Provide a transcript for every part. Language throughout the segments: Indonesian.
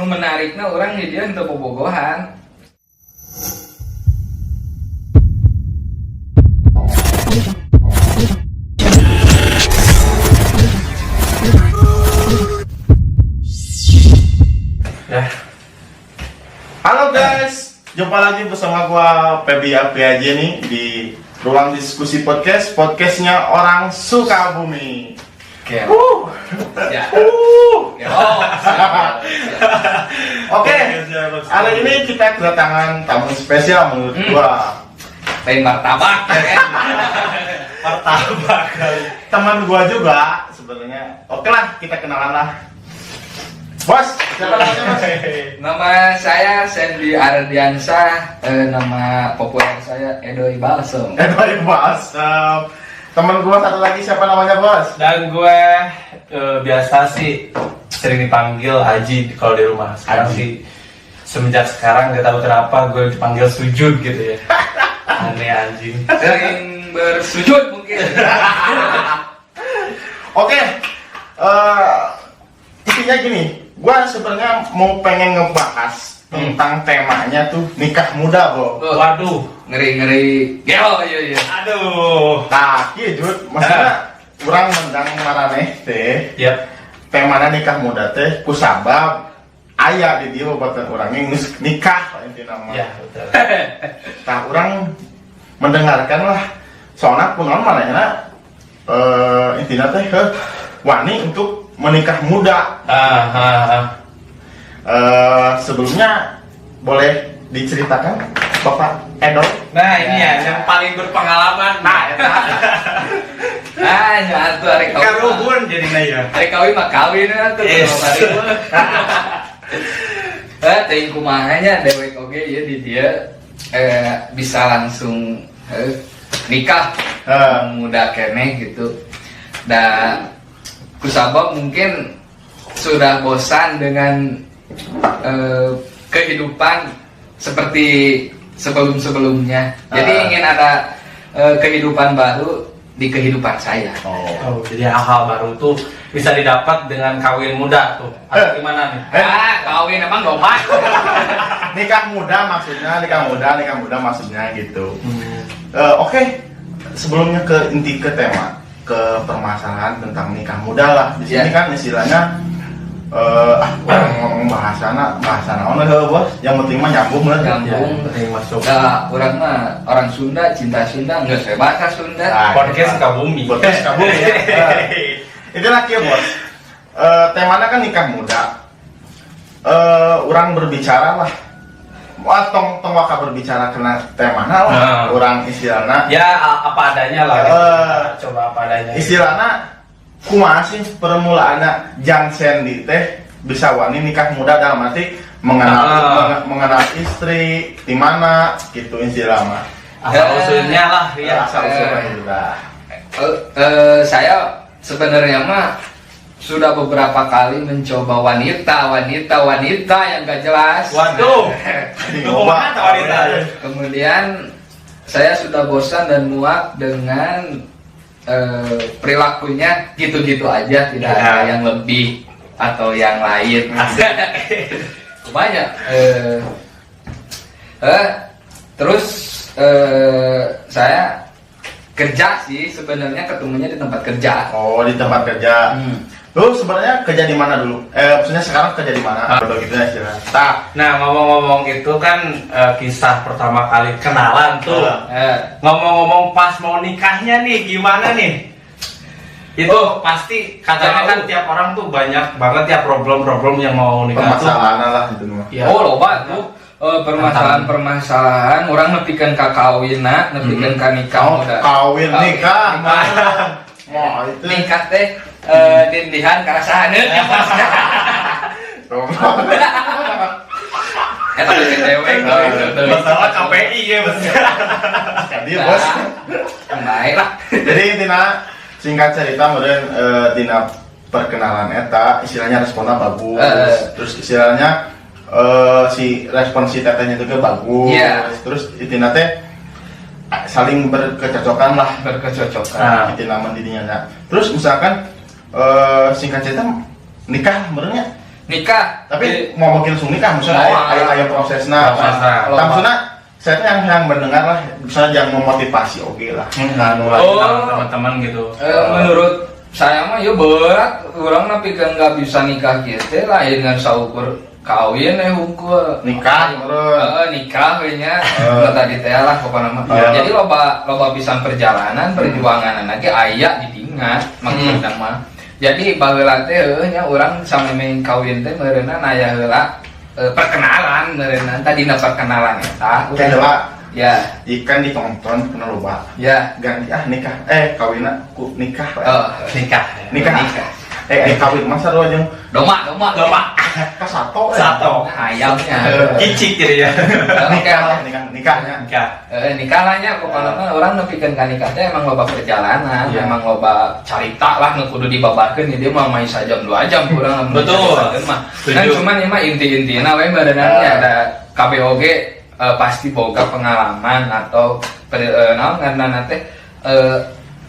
menariknya orang di dia untuk bobogohan. Ya. Halo guys, jumpa lagi bersama gua Feby Apriaji nih di Ruang Diskusi Podcastnya Orang Sukabumi. Ya. Ya. Ya. Oke, hari ini kita kedatangan tamu spesial menurut gua. Lain martabak ya kan? Martabak. Teman gua juga sebenarnya. Oke lah, kita kenalan lah. Bos, siapa namanya Mas? Nama saya Sandy Ardiansyah, nama populer saya Edoy Balsem. Edoy Balsem. Temen gua satu lagi siapa namanya Bos? Dan gue biasa sih sering dipanggil Aji kalau di rumah. Sekarang sih semenjak sekarang gak tahu kenapa gue dipanggil Sujud gitu ya. Aneh anjing. Sering bersujud mungkin. Oke, intinya gini, gua sebenarnya mau pengen ngebahas tentang temanya tuh nikah muda, Bro. Waduh, Ngeri-ngeri. Gelo, iya. aduh. Nah, iya Jud, maksudnya kurang mendang maraneh teh. Yap. Temana nikah muda teh kusabab aya di dia bobatan orangnya nikah intinya mah. Ya, betul. Nah, orang mendengarkan lah soalnya kunaon manehna intinya teh wani untuk menikah muda. Sebelumnya boleh diceritakan Bapak Edoy? Nah ini ya yang paling berpengalaman. Nah, Nyatu hari kawin. Karuhun jadinya ya. Hari kawin mah kawin atuh. Yes. Teuing kumahanya dewek oge ya di dia bisa langsung nikah muda keneh gitu. Dan kusabab mungkin sudah bosan dengan kehidupan seperti sebelum-sebelumnya. Jadi ingin ada kehidupan baru di kehidupan saya. Oh, jadi hal-hal baru tuh bisa didapat dengan kawin muda tuh. Atau gimana nih? Kawin emang domba. nikah muda maksudnya maksudnya gitu. Oke, sebelumnya ke inti ke tema ke permasalahan tentang nikah muda lah. Di sini kan istilahnya ngomong bahasana naon Bos. Yang penting mah nyambung lah. Nyambung. Masuk. Nah, orang mah orang Sunda, cinta Sunda, nggak saya bahasa Sunda. Podcast Sukabumi. Podcast Sukabumi ya. Itulah kia Bos. Temanya kan nikah muda. Orang berbicara lah. Wah, tong waka berbicara kena temana lah. Orang istilahnya. Ya apa adanya lah. Coba apa adanya. Istilahnya kumaha sih permulaannya Jang Sandy teh bisa wani nikah muda dalam arti mengenal istri di mana gitu istilahnya. Asal usulnya lah ya. Asal usulnya itu dah. Saya sebenarnya mah sudah beberapa kali mencoba wanita yang gak jelas. Waduh. Ngomongnya wanita. Kemudian saya sudah bosan dan muak dengan perilakunya gitu-gitu aja, tidak ada yang lebih atau yang lain. Banyak. Terus saya kerja sih sebenarnya ketemunya di tempat kerja. Oh, di tempat kerja. Lu sebenarnya kerja di mana dulu? Maksudnya sekarang kerja di mana? Begitu ya istilahnya. Nah ngomong-ngomong itu kan kisah pertama kali kenalan tuh. Ngomong-ngomong pas mau nikahnya nih gimana nih? Itu pasti katanya kan tiap orang tuh banyak banget ya problem-problem yang mau nikah tuh. Permasalahan lah itu mah. Ya. Oh loba tuh permasalahan orang nepikeun ka kawinna, nepikeun ka nikah muda. Kawin nikah. Mau itu Nikah teh dindihan karasahaneun. Eta teh dewek Masalah KPI ya bos. Jadi Bos. Baik lah. Jadi intinya singkat cerita kemudian dina perkenalan eta istilahnya responnya bagus. Terus istilahnya si respon si tetenya itu bagus. Terus intinya teh saling berkecocokan lah. Berkecocokan. Intinya mendidinya. Terus misalkan singkat cerita nikah sebenarnya nikah. Tapi mau bikin langsung nikah maksudnya aya prosesna. Prosesna. Maksudnya saya tuh yang mendengar lah, misalnya yang memotivasi oke lah. Nah, teman-teman gitu. Menurut saya mah ya berat, orang tapi kan nggak bisa nikah gitu lah, dengan saukur kawin hukum Nikah terus. Nikah nya tadi teh lah pokoknya mah. Jadi loba pisan perjalanan perjuangan lagi aya ditingat maksudna mah. Jadi baheula teh nya urang sami main kawin teh meureunna aya heula perkenalan meureunna tadina perkenalan eta Heula ya ikan ditonton kena loba. ya Ganti nikah kawinna ku nikah. Nikah. Kawin masa doa jeung doma ka sato. ayamnya Kicik jadi ya. Nikahnya. nikah lah nya pokoknya mah orang nepikeun ka nikah teh emang loba perjalanan, Iya. emang loba carita lah nu kudu dibabarkeun dia mah main sajam 2 jam kurang Betul. mah. Setuju. Kan cuman ieu mah inti-intina we badannya ada KBOG pasti boga pengalaman atau naon ngaranna teh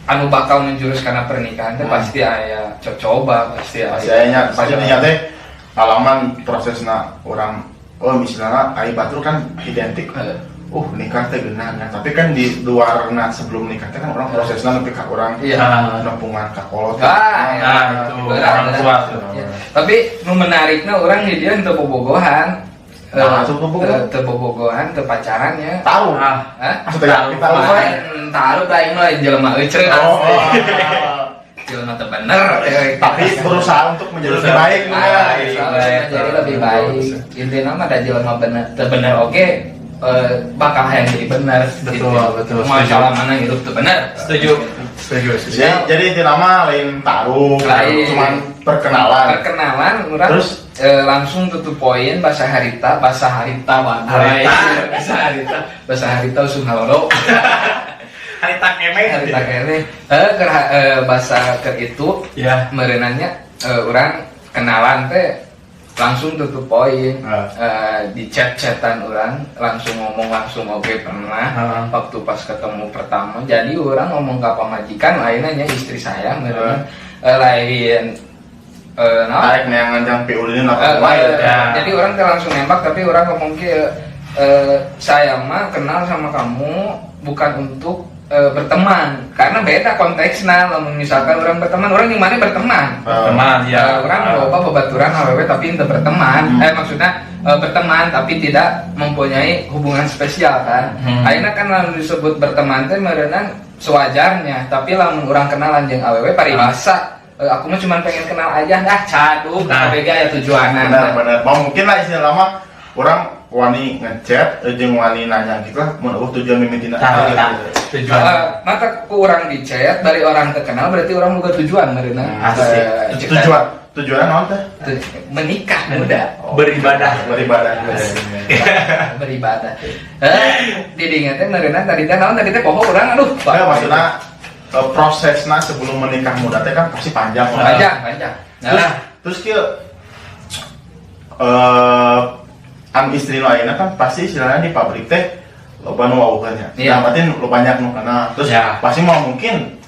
anu bakal menjurus karena pernikahan teh pasti aya coba pasti aya. Pasti nya teh pengalaman prosesna orang misalnya ai batur kan identik nikah teh geunang kan, tapi kan di luarna sebelum nikah teh kan orang prosesna nepi ka urang nempungan ka kolot. Itu orang tua tuh. Ya. Tapi nu menarikna urang di dia teu bobogohan. Teu bobogohan, teu pacaran ya. Tahu. Maksudnya kita Tahu tah mah jelema euceun. Jelema teu bener. Tapi berusaha untuk menjadi lebih baik Jadi lebih baik. Intinya mah da jelema bener teu bener oge bakal hayang jadi bener. Betul. Masalah mana hidup teu bener. Setuju. Jadi intinya mah lain taruh, cuman perkenalan urang terus langsung tutup poin bahasa harita usung halolo. Harita kene. Bahasa ke itu Ya. merenanya orang kenalan teh langsung tutup poin. Di chat-chatan orang langsung ngomong langsung oke pernah waktu pas ketemu pertama. Jadi orang ngomong ke pamajikan lainnya istri saya meureun lain tarik neangan jang piulin jadi orang teh langsung nembak tapi orang ngomong ke saya mah kenal sama kamu bukan untuk berteman karena beda konteksnya lamun misalkan orang berteman orang di mana berteman orang loba babaturan awewe tapi tidak berteman maksudnya berteman tapi tidak mempunyai hubungan spesial kan akhirnya kan lamun disebut berteman teh meureunna sewajarnya tapi lamun orang kenalan jeung awewe paribasa aku mah cuma pengen kenal aja caduk bega ya tujuanan benar mungkin lah istilah lama orang wani ngechat jeung wani nanya gitu lah mun tujuan mimitina tujuan mata ku orang di chat dari orang terkenal berarti orang boga tujuan meureunna tujuan naon teh menikah muda beribadah didingan teh meureunna tadi teh naon tadi teh poho urang maksudna prosesnya sebelum menikah muda teh kan pasti panjang. Terus kieu istri nu ayeuna kan pasti istilahnya di pabrik teh loba nu wawukeun nya. Yang penting lu banyak nu kana. Terus pasti mau mungkin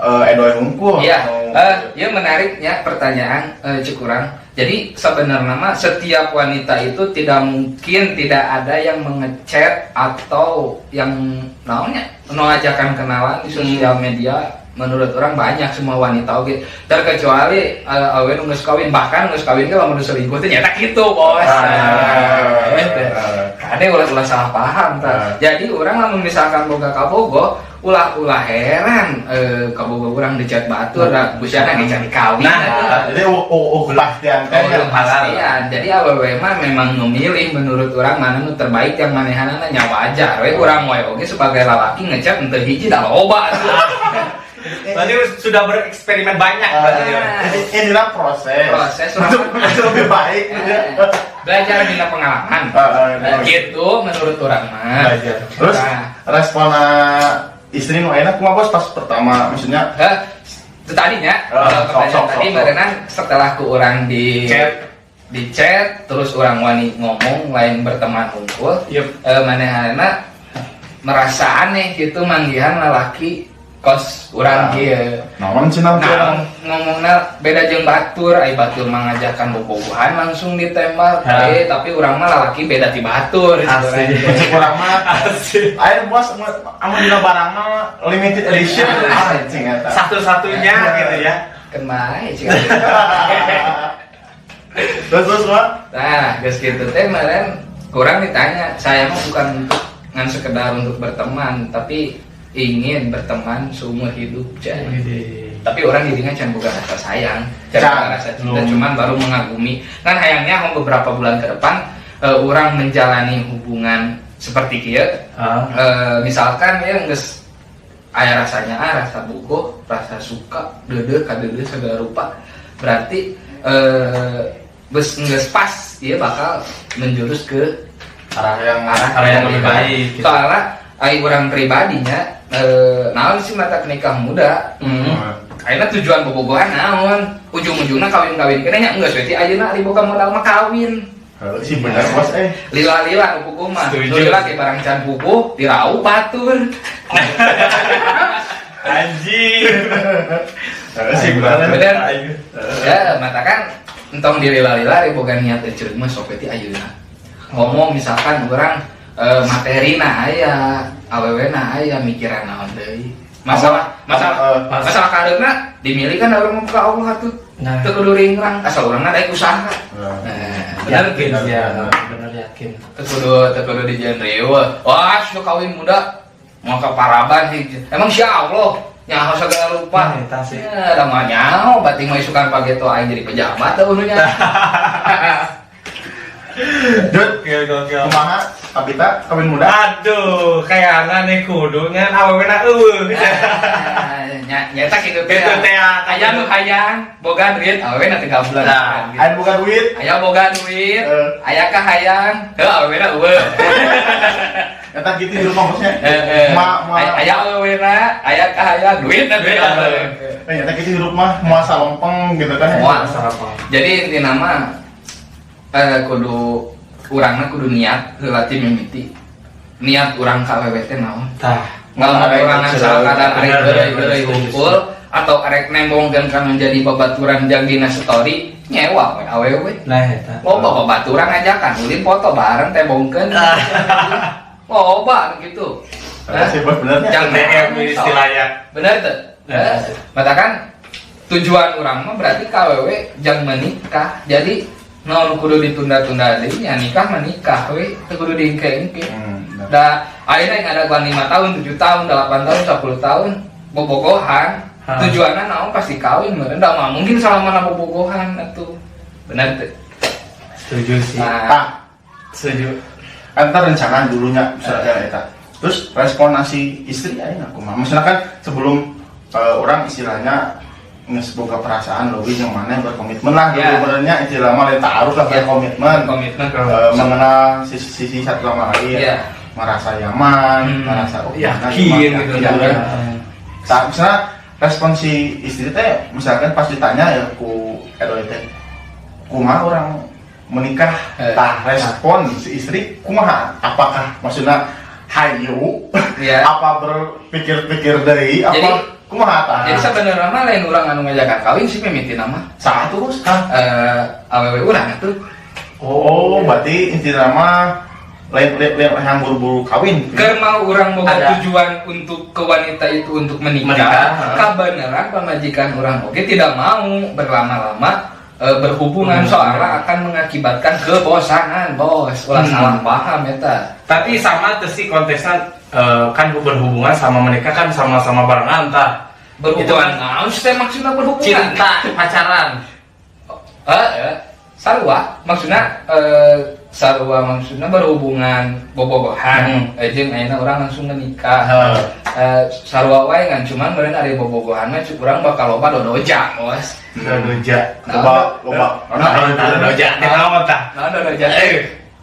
edoy hungkul. Iya. Ya menariknya pertanyaan Cikurang. Jadi sebenarnya mah setiap wanita itu tidak mungkin tidak ada yang mengechat atau yang namanya mengajakan kenalan di sosial media. Menurut orang banyak semua wanita oke terkecuali awe nu geus kawin bahkan geus kawin ge lamun selingkuh teh nyata kitu bos. Kade ulah salah paham tah. Jadi orang lamun misalkan boga kabogo ulah heran kabogo urang dicat batur da busiana ge cari kawin. Jadi pastian. Jadi awewe mah memang memilih menurut orang mana nu terbaik yang manehanana nya wajar we urang wae oge sebagai lalaki ngechat henteu hiji da loba. Berarti sudah bereksperimen banyak inilah proses masih lebih baik belajar bila pengalaman gitu menurut orang mah. Terus respon istri nu enak kumaha bos pas pertama maksudnya tadinya pertanyaan tadi barengan setelah ku orang di chat terus orang wani ngomong lain berteman unggul manehana merasa aneh gitu manggihan lalaki kos urang kieu. Naon cenah Nah, ngomongna beda jeung batur, ai batur mah ngajakan bobogohan langsung ditembak. Tapi urang mah lalaki beda ti batur. Asli. Urang mah aya bos amun dina barang mah limited edition. Anjing eta. Satu-satunya gitu ya. Kenai sih. Terus mah. Nah, geus kitu teh meureun kurang ditanya, saya mah bukan untuk ngan sekedar untuk berteman, tapi ingin berteman seumur hidup, Cai. Tapi orang jadinya can boga rasa sayang, can boga rasa cinta, cuman baru mengagumi. Kan hayangnya mau beberapa bulan ke depan orang menjalani hubungan seperti kieu. Misalkan ya geus aya rasanya rasa bogoh, rasa suka, deudeu ka deudeu segala rupa. Berarti geus pas dia bakal menjurus ke arah yang lebih baik gitu. Soalnya orang pribadinya naon sih mata nikah muda. Ayeuna tujuan bobogohan naon? Ujung-ujungna kawin-kawin kenanya enggak seperti ayeuna ari boga modal mah kawin. Si bener bos Lila-lila pupuh mah. Lila ke barang can pupuh dirau batur. Anjing. Si bener. Ya, mata kan entong di lila-lila ari boga niat teh ceureuh mah sok teh ayeuna. Ngomong misalkan orang materina aya, awewena aya, mikiran naon deui. Masalah kareuna dimilih kan orang muka Allah atuh. Teu kudu ringrang, asal urangna daek usaha. Yakin ya, bener yakin. Teu kudu di genre. Wah, sudah kawin muda mau ke paraban hiji. Emang sia Allah nyaho segala rupa. Eta sih. Ya, da mah nyaho, bating mah isukan pageto aing jadi pejabat teh ununya. Dut, kumaha Kapita kawin muda? Aduh, kayakna nih kudunya awewena eueuh. Nyata kitu teh. Kitu teh Aya nu hayang boga duit awewena teh gablan. Aya boga duit. Aya boga duit. Aya ka hayang, heuh awewena eueuh. Eta kitu di rumah bosnya. Aya awewena, aya ka hayang duit dan duit. Eta kitu di rumah moal salompeng gitu kan. Moal salompeng. Jadi intina mah kudu urangna kudu niat heula ti mimiti. Niat urang ka awewe teh naon? Tah, ngalamun urang asal kadang arek deui hungkul atau arek nembongkeun ka menjadi babaturan jeung dina story nyewa we awewe. Nah eta. Loba babaturan ngajakan ulin foto bareng teh bongkeun. Loba gitu. Nah, sih benernya. Yang DM istilahnya. Bener teh. Matakan tujuan urang mah berarti ka awewe jang menikah. Jadi naon kudu ditunda-tunda deui nya nikah mah nikah we teu kudu diengke-engke. Da ayeuna yang ada gua 5 tahun, 7 tahun, 8 tahun, 10 tahun bobogohan. Tujuanna naon pasti kawin meureun da mah mungkin salamana bobogohan atuh. Bener teh. Setuju sih. Setuju. Antar rencana dulunya misalnya eta. Terus responasi istri ayeuna kumaha? Maksudnya kan sebelum orang istilahnya nges boga perasaan lebih yang mana berkomitmen lah dulu sebenarnya istilah mah taaruf lah berkomitmen mengenal sisi satu sama lain merasa nyaman merasa yakin gitu kan. Saat misalnya respon si istri teh misalkan pas ditanya ya ku Edo teh kumaha orang menikah respon si istri kumaha apakah maksudnya hayu apa berpikir-pikir dari apa kumaha tah? Jadi sebenarnya mah lain urang anu ngajakan kawin sih mimiti nama. Saat terus awewe urang atuh. Oh, berarti intinya mah lain yang buru-buru kawin. Keur mau urang boga tujuan untuk ke wanita itu untuk menikah. Kabeneran pamajikan urang oge tidak mau berlama-lama berhubungan soalnya akan mengakibatkan kebosanan, bos. Ulah salah paham eta. Tapi sama tuh sih konteksnya kan berhubungan sama mereka kan sama-sama barengan tah. Berhubungan naon teh maksudna berhubungan? Cinta, pacaran. Sarua maksudna sarua maksudna berhubungan bobogohan. Jeung ayeuna urang langsung menikah. Sarua wae ngan cuman meureun ari bobogohan mah urang bakal loba dodoja, bos. Dodoja. Loba. Dodoja. Naon tah? Naon dodoja?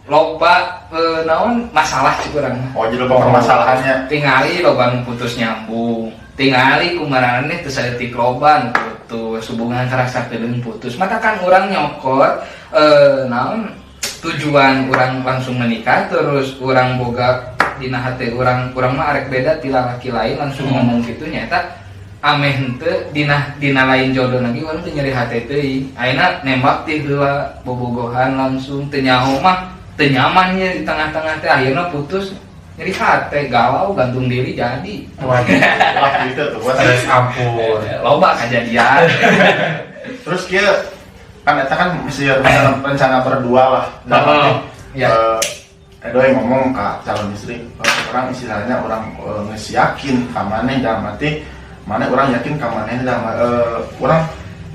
Loba naon masalah cik urang. Oh, jadi loba permasalahannya. Tingali loba nu putus nyambung. Tingali kumaranna teh saeutik loba putus, hubungan karasa teuleung putus. Mata kan urang nyokot naon tujuan urang langsung menikah terus urang boga dina hati urang mah arek beda ti lalaki lain langsung ngomong kitu nyata ameh henteu dina lain jodoh lagi urang teu nyeri hate teuing. Ayeuna nembak ti heula bobogohan langsung teu nyaho mah teu nyaman nya di tengah-tengah teh akhirna putus nyeri hate galau gantung diri jadi. Waktu itu tuh buat ampun. Loba kejadian. Terus kia kan eta kan mesti rencana berdua lah. Ya. Edo yang ngomong ke calon istri, orang istilahnya orang yakin ka maneh dalam arti mana orang yakin ka maneh dalam orang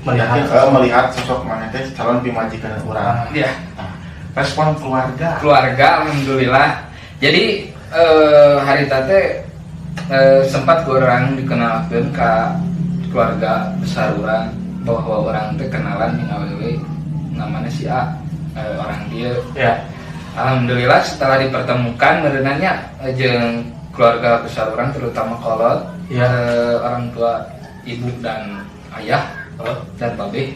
melihat sosok maneh teh calon pimajikan orang. Iya. Nah, respon keluarga Alhamdulillah. Jadi hari teh sempat orang dikenalkan ke keluarga besar orang bahwa orang teh kenalan dengan awewe namanya si A, orang dia. Ya. Alhamdulillah setelah dipertemukan merenanya jeung keluarga besar orang terutama kolot, ya. Orang tua ibu dan ayah dan babe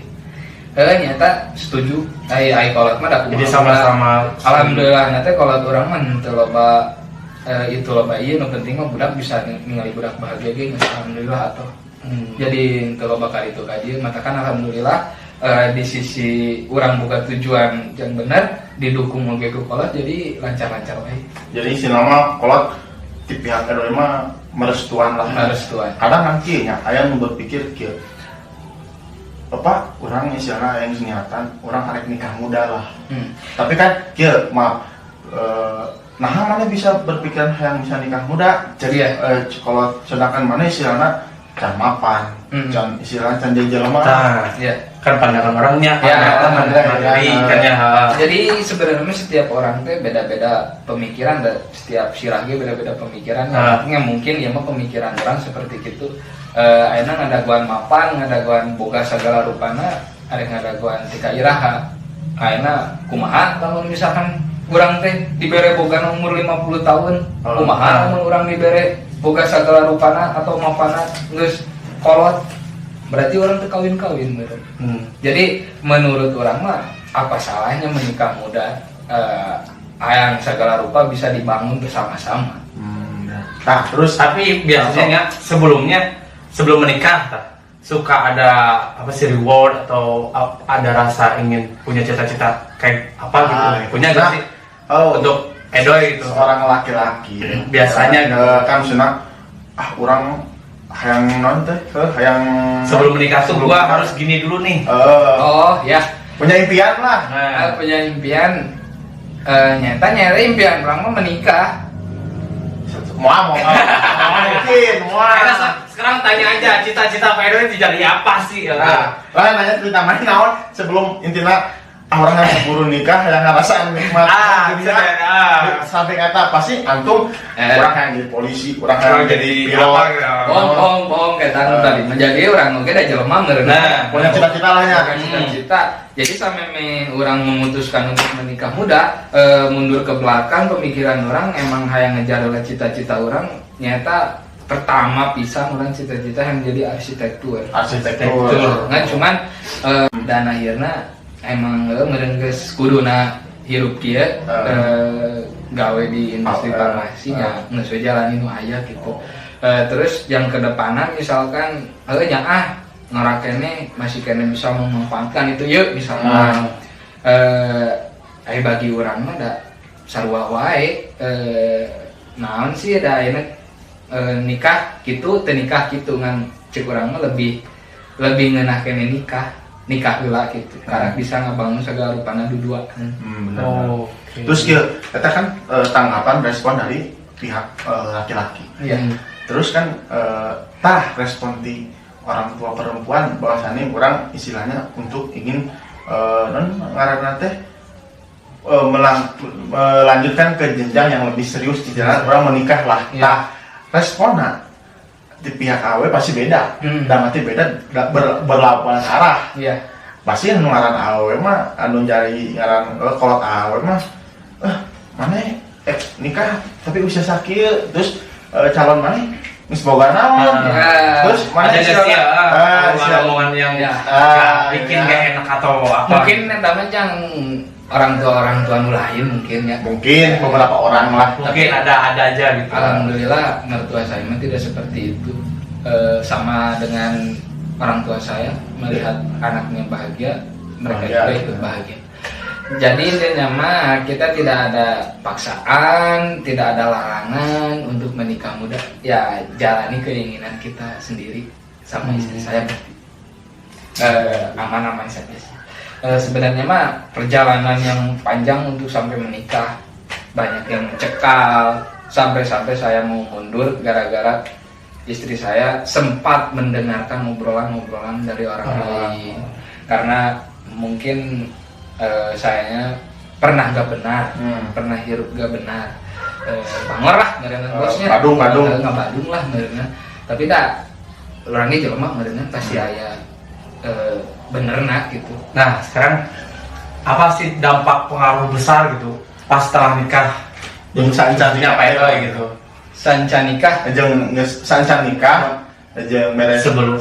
nyata setuju ai kolot mah da kumaha. Jadi sama-sama Alhamdulillah nyata kolot orang mah teu loba itu loba ieu nu penting mah budak bisa ningali budak bahagia ge alhamdulillah atuh. Jadi teu loba ka itu ka dieu matakan alhamdulillah di sisi orang buka tujuan yang benar didukung oleh kolot jadi lancar-lancar baik. Jadi si nama kolot di pihak Edo mah merestuan lah. Merestuan. Kadang nanti nya aya nu berpikir kieu. Apa orang istilahnya yang niatan orang arek nikah muda lah. Tapi kan kieu maaf nah mana bisa berpikiran yang bisa nikah muda. Jadi kalau sedangkan mana istilahnya can mapan, can istilahnya can jelema. Ya. Kan pandangan orangnya Jadi sebenarnya setiap orang teh beda-beda pemikiran dan setiap sirahnya beda-beda pemikiran. Yang mungkin ya mah pemikiran orang seperti itu. Ayeuna ngadaguan mapan, ngadaguan boga sagala rupana, ada ngadaguan tika iraha. Ayeuna kumaha lamun misalkan urang teh dibere boga umur 50 tahun, kumaha lamun urang dibere boga sagala rupana atau mapana geus kolot. Berarti orang tuh kawin-kawin bener. Jadi menurut orang mah apa salahnya menikah muda? Yang segala rupa bisa dibangun bersama-sama. Nah terus tapi biasanya sebelum menikah suka ada apa sih reward atau ada rasa ingin punya cita-cita kayak apa gitu? Punya nggak sih? Untuk Edo itu seorang laki-laki biasanya kan senang orang yang nonton yang sebelum menikah tuh gua harus gini dulu nih. Ya punya impian lah. Punya impian nyata impian orang mau menikah. Mau mungkin sekarang tanya aja cita-cita Pak Edo jadi apa sih? Lah nanya cerita main naon sebelum intinya orang yang buru nikah yang ngerasain nikmat dunia sampai kata pasti antum orang yang jadi polisi, orang yang jadi pilot. Bohong kata tadi menjadi orang oke dah jelema meureuh. Punya cita-cita lah nya. Cita-cita. Jadi sampai orang memutuskan untuk menikah muda, mundur ke belakang pemikiran orang emang hayang ngejar oleh cita-cita orang nyata pertama pisah orang cita-cita yang jadi arsitektur. Nggak cuman dan akhirnya emang merengges kuduna hirup dia gawe di industri farmasi nya geus we jalani nu aya gitu. Terus yang kedepanan misalkan ngarakene masih kene bisa memanfaatkan itu yuk misalkan bagi orang mah da sarua wae naon sih da ayeuna nikah gitu teu nikah gitu ngan cek urang mah lebih ngeunah kene nikah heula gitu karena bisa ngabangun segala rupana dua. Benar. Terus kita kan tanggapan respon dari pihak laki-laki. Terus kan respon di orang tua perempuan bahwasannya kurang istilahnya untuk ingin ngaranna teh melanjutkan ke jenjang yang lebih serius di jalan orang menikah lah. Nah responnya di pihak AW pasti beda, dan mati beda berlawanan arah. Pasti anu ngaran AW mah anu jari ngaran kolot AW mah mana nikah tapi usia sakit terus calon mana geus boga naon terus mana omongan yang bikin gak enak atau apa mungkin eta mah orang tua nu lain mungkin ya. Mungkin beberapa orang lah. Mungkin ada aja gitu. Alhamdulillah mertua saya mah tidak seperti itu. Sama dengan orang tua saya melihat anaknya bahagia, mereka juga ikut bahagia. Jadi intinya mah kita tidak ada paksaan, tidak ada larangan untuk menikah muda. Ya jalani keinginan kita sendiri sama istri saya berarti aman-aman saja sih. Sebenarnya mah perjalanan yang panjang untuk sampai menikah, banyak yang mencekal, sampai-sampai saya mau mundur gara-gara istri saya sempat mendengarkan obrolan-obrolan dari orang lain, karena mungkin sayanya pernah gak benar, pernah hirup gak benar, bangor lah ngaranna bosnya, badung nggak badung lah ngaranna, tapi dah orangnya jelema ngaranna pasti aya bener nak gitu. Nah sekarang apa sih dampak pengaruh besar gitu pas setelah nikah Yang sancannya apa itu gitu Sanca nikah jeung sancan nikah jeung beres sebelum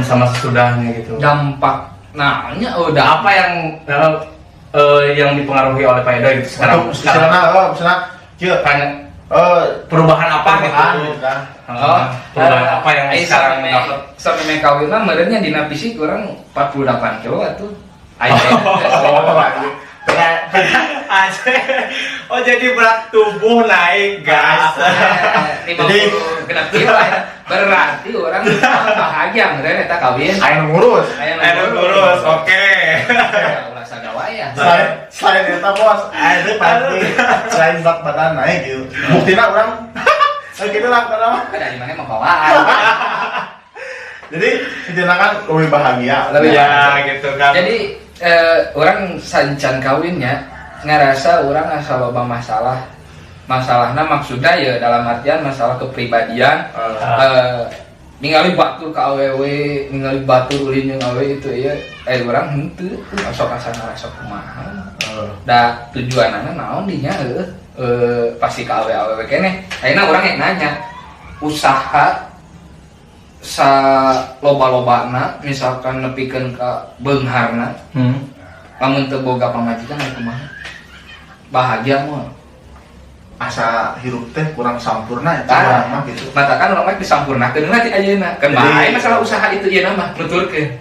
sama sesudahnya gitu. dampak nanya udah Apa yang dipengaruhi oleh Pak Edo gitu sekarang? misalnya kieu Perubahan apa gitu? Perubahan apa yang sekarang dapat? sampai kawin mah merenya dina fisik kurang 48 kilo atuh. Oh jadi berat tubuh naik gas. Jadi genap kilo berarti orang bahagia merenya eta kawin. aya nu ngurus. Ayo lurus, oke. Ulah sagawa ya. Selain eta bos, itu pasti selain berat badan naik gitu. Buktina orang gitu lah karena Dari mana mau bawaan. jadi intinya kan lebih bahagia. Ya gitu kan. Jadi orang sancan kawinnya ngerasa orang asal loba masalahnya maksudnya ya dalam artian masalah kepribadian, ningali batur ke awewe, ningali batur ulin yang awewe itu ya orang henteu sok asana sok kumaha. Da tujuanana naon dinya pasti ke awewe keneh. Ayeuna urang yang nanya usaha sa loba-lobana misalkan nepikeun ka beungharna, lamun teu boga pamajikan aya kumaha? Bahagia moal. Asa hirup teh kurang sampurna eta mah gitu. Matakan urang mah disampurnakeun nanti ayeuna. Kan bae masalah usaha itu ieu mah nuturkeun.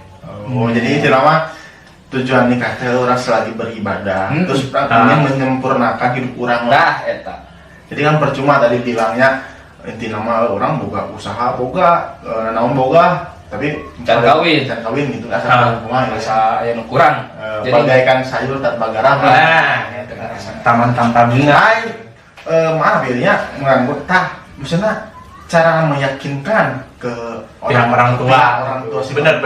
Jadi intinya mah tujuan nikah teh orang selagi beribadah, terus ingin menyempurnakan hidup orang lah eta. Jadi kan percuma tadi bilangnya intinya mah orang boga usaha boga, naon boga, tapi Can kawin gitu asal rumah ya. Asa aya nu kurang. Bagaikan sayur tanpa garam. Taman tanpa bunga. Maaf ya menganggut maksudnya cara meyakinkan ke orang tua si bener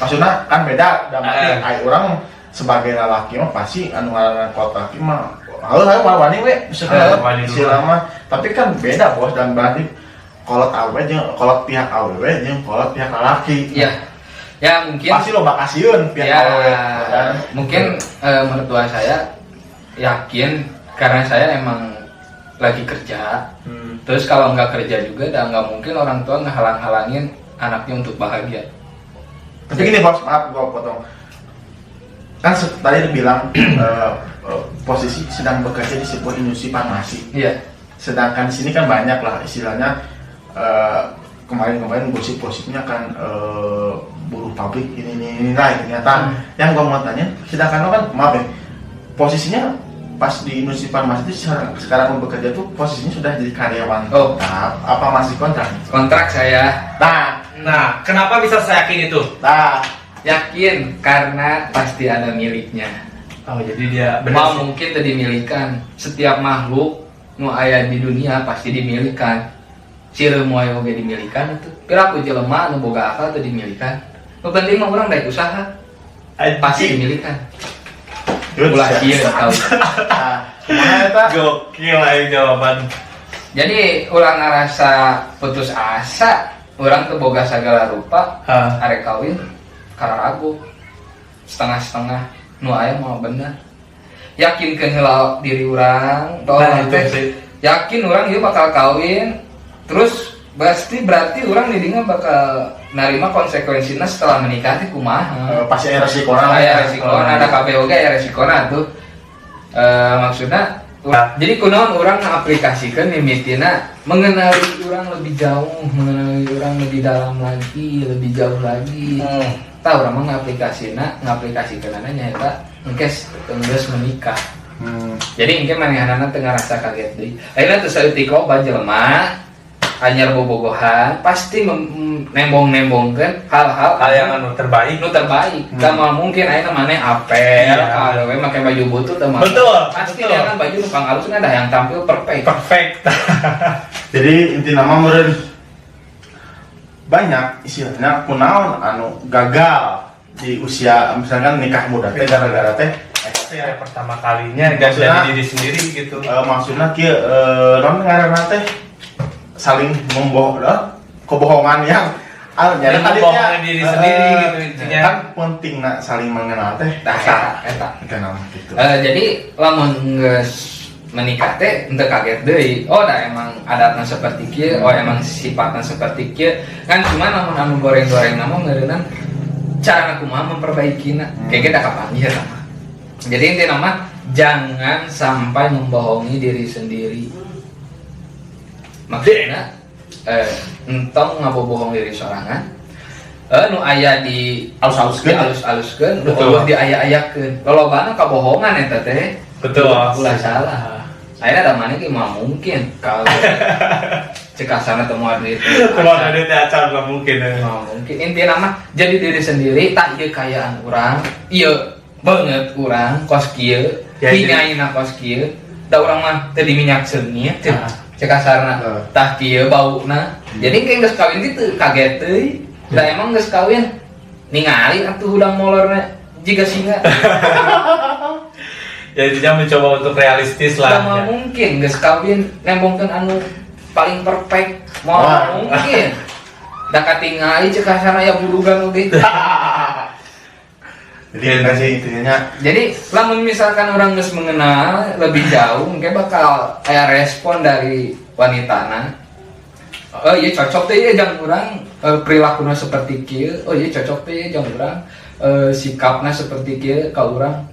maksudnya kan beda dalam orang sebagai lelaki mah pasti anu ngaranna kota mah heuh wani we silama tapi kan beda bos dan berarti kolot awewe jeung kolot pihak awewe jeung kolot pihak lelaki. Iya. Ya mungkin pasti lo bakasieun pihak awewe dan mungkin mertua saya yakin karena saya emang lagi kerja. Terus kalau nggak kerja juga dan nggak mungkin orang tua ngehalang-halangin anaknya untuk bahagia. Tapi gini bos, maaf gua potong. Kan tadi dibilang posisi sedang bekerja di sebuah industri farmasi. Iya. Sedangkan di sini kan banyak lah istilahnya kemarin gosip-gosipnya kan buruh pabrik ini lah ternyata. Yang gua mau tanya, sedangkan lo kan maaf ya, posisinya pas di industri farmasi itu sekarang bekerja tuh posisinya sudah jadi karyawan tetap apa masih kontrak? Kontrak saya. Nah, kenapa bisa saya yakin itu? Yakin karena pasti ada miliknya. Oh, jadi dia benar. Mungkin tadi dimilikan. Setiap makhluk nu aya di dunia pasti dimilikan. Ciri moal oge dimilikan itu. Piraku jelema nu boga akal teu dimilikan. Nu penting mah urang daek usaha. Pasti dimilikan. Ulah ieu tahu. Gokil aja jawaban. Jadi urang ngarasa putus asa, urang teu boga sagala rupa, arek kawin kararagu. Setengah-setengah nu aya mah bener. Yakinkeun heula diri urang, yakin urang ieu bakal kawin, terus berarti urang didinya bakal narima konsekuensinya setelah menikah teh kumaha. Pasti ada resikonya. Ada resikonya, ada KBO ge aya resikonya tuh. Maksudnya jadi kunaon orang aplikasikan mimitina mengenali orang lebih jauh, mengenali orang lebih dalam lagi, lebih jauh lagi. Tahu orang mah ngaplikasikan nyata engkes menikah. Jadi engke manehanana teu ngarasa kaget deui. Ayeuna teu saeutik loba jelema anyar bobogohan pasti nembong-nembongkeun hal-hal yang terbaik. Kamu mungkin ayeuna maneh apel, kalau make baju butut teh betul. Pasti dia kan baju nu pangalusna ada yang tampil perfect. Jadi inti nama meureun banyak istilahnya kunaon anu gagal di usia misalkan nikah muda teh gara-gara teh ya pertama kalinya gak jadi diri sendiri gitu. Maksudnya kieu non ngaranna teh saling kebohongan yang jadi membohongi diri sendiri gitu intinya. Kan pentingna saling mengenal teh eta kenal gitu. Jadi lamun geus menikah teh henteu kaget deui. Oh da emang adatna seperti kieu, oh emang sifatna seperti kieu. Kan cuma lamun anu goreng-goreng mah ngeureunna cara kumaha memperbaikinya. Kayak kita kapanggih mah. Jadi intinya mah jangan sampai membohongi diri sendiri. Maksudnya entong ngabobohong diri sorangan nu aya di alus-aluskeun nu eueuh di aya-ayakeun lolobana kabohongan eta teh betul ulah salah ayeuna da maneh ge mah mungkin kalau cek asana teu moal duit acan lah mungkin intina mah jadi diri sendiri tak ieu kayaan urang ieu banget urang kos kieu hinyaina kos kieu da urang mah teu diminyak seungit cek asarna tah kieu bauna jadi kayak geus kawin kitu kaget teuy da emang geus kawin ningali atuh hudang molorna jiga singa ya intinya mencoba untuk realistis lah ya. Mungkin geus kawin nembongkeun anu paling perfect moal mungkin da katingali cek asarna ya bulugan oge jadi lamun misalkan orang geus mengenal lebih jauh mungkin bakal aya respon dari wanitana oh iya cocok teh ya jeung urang perilakunya seperti kieu oh iya cocok teh ya jeung urang sikapna seperti kieu ka urang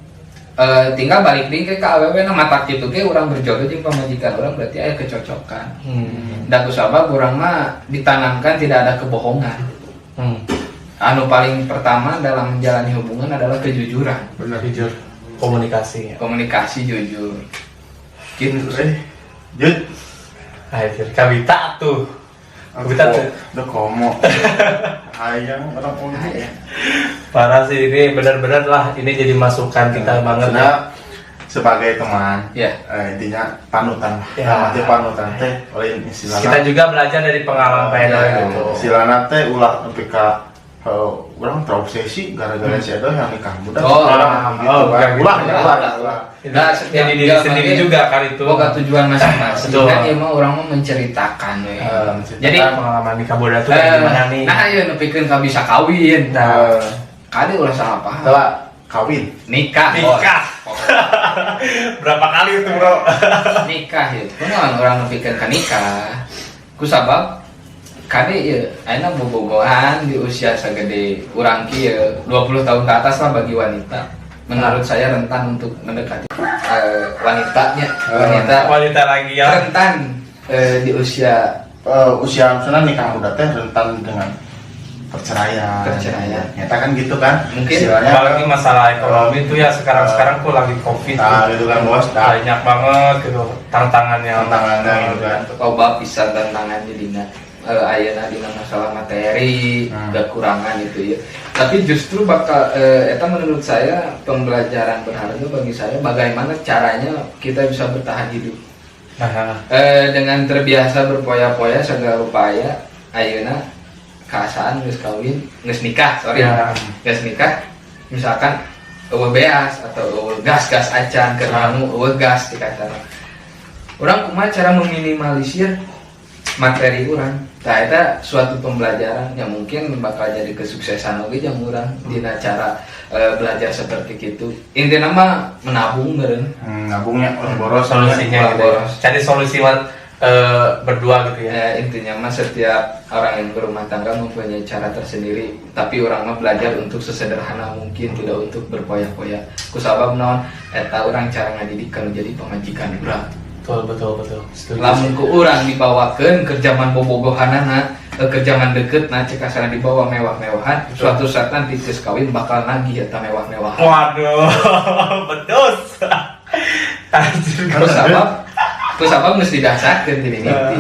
tinggal balik deui ke awewena mata kitu ge urang berjodoh jeung pamajikan urang berarti aya kecocokan da kusabab urang mah ditanamkan tidak ada kebohongan anu paling pertama dalam menjalani hubungan adalah kejujuran. Benar, jujur. Komunikasi jujur. Gitu Jud. Ayo kawita tuh. Kawita tuh. Udah komo. Hayang orang pun. Parah sih ini benar-benar lah ini jadi masukan kita banget ya. Sebagai teman, intinya panutan. Namanya panutan teh oleh istilah. Kita juga belajar dari pengalaman gitu. Istilahna teh ulah nepi ka orang terobsesi gara-gara si Edo yang nikah muda. Ulah. Nah, jadi diri sendiri juga kali itu. Boga tujuan masing-masing. Kan ieu mah urang mah menceritakan we. Jadi pengalaman nikah muda tuh kayak gimana nih? Nah, ieu nepikeun ka bisa kawin. Kali ulah salah paham. Salah kawin, nikah. Berapa kali itu, Bro? Nikah itu. Kunaon urang nepikeun ka nikah? Kusabab kade ya, ayeuna bobogohan di usia segede urang kieu 20 tahun ke atas lah bagi wanita. Menurut saya rentan untuk mendekati wanita lagi ya. Rentan di usia misalnya nikah muda teh rentan dengan perceraian. Nyata kan gitu kan. Mungkin apalagi masalah ekonomi itu ya sekarang tuh lagi Covid. Gitu kan bos. Banyak banget gitu tantangannya gitu kan. Coba bisa tantangan jadinya. Ayeuna dina masalah materi, kekurangan itu ya. Tapi justru bakal eta menurut saya pembelajaran berharga bagi saya bagaimana caranya kita bisa bertahan hidup. Dengan terbiasa berpoya-poya segala upaya ayeuna kaasaan geus kawin, geus nikah, geus nikah misalkan eueuh beas atau eueuh gas acan keur anu eueuh gas dikatakan. Urang kumaha cara meminimalisir materi urang. Nah, itu suatu pembelajaran yang mungkin bakal jadi kesuksesan oge jeung urang dina cara belajar seperti itu. Intinya mah menabung meureun. Nabungnya boros solusinya gitu. Cari solusi berdua gitu ya. Intinya mah setiap orang yang berumah tangga mempunyai cara tersendiri, tapi orang mah belajar untuk sesederhana mungkin, tidak untuk berpoya-poya. Kusabab naon eta orang cara ngadidikan jadi pemajikan urang. Betul. Setuju. Lamun ku urang dibawakeun ke zaman bobogohanana, ke zaman deket cek asana dibawa mewah-mewahan, suatu saat nanti geus kawin bakal nagih eta mewah-mewahan. Waduh, betul. Kusabab mesti didasarkeun ti mimiti.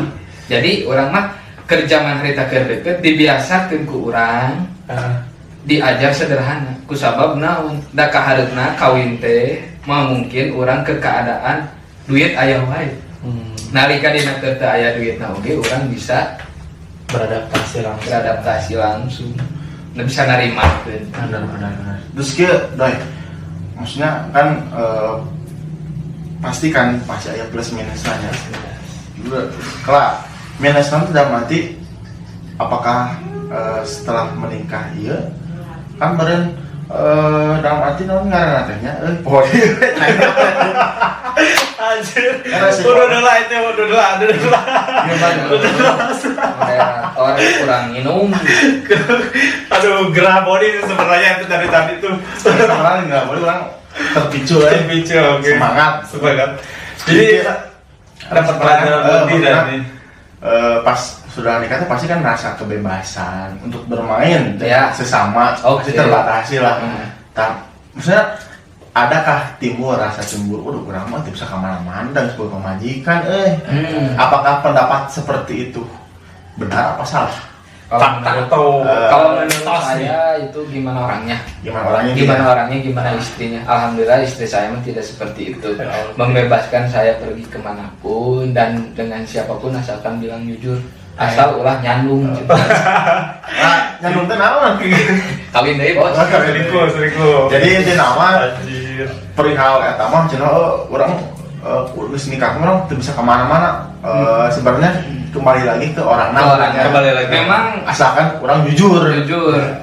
Jadi urang mah keur zaman harita keur deket dibiasakeun ku urang diajar sederhana. Kusabab naon da kahareupna kawin teh mah mungkin urang ke keadaan duit aya wae. Nalika dina teu aya duitna oge urang bisa beradaptasi langsung. Nah, bisa narimakeun. Benar. Terus kieu doi. Maksudnya kan pasti ada plus minusnya. Kalau minusnya itu dalam arti apakah setelah menikah iya kan beren dalam arti non ngaran tanya poli anjir udah orang kurang minum. Aduh, gerah body sebenarnya itu dari tadi tuh sebenarnya nggak boleh orang terpicu oke. semangat. Jadi dapat pelajaran lebih dari pas sudah nikah tuh pasti kan rasa kebebasan untuk bermain ya. Sesama pasti terbatasi lah. Maksudnya adakah timbul rasa cemburu? Udah kurang mah bisa kemana-mana dan sebuah pemajikan. Apakah pendapat seperti itu benar apa salah? Kalau menurut saya itu gimana orangnya, gimana istrinya. Alhamdulillah istri saya mah tidak seperti itu, membebaskan saya pergi kemanapun dan dengan siapapun asalkan bilang jujur, asal ulah nyandung. Nyandung teh naon? Kawin deui bos. Selingkuh. Jadi inti nama perihal eta mah cenah urang urus nikah orang tuh bisa kemana-mana. Sebenarnya kembali lagi ke orangnya. Memang asalkan orang jujur.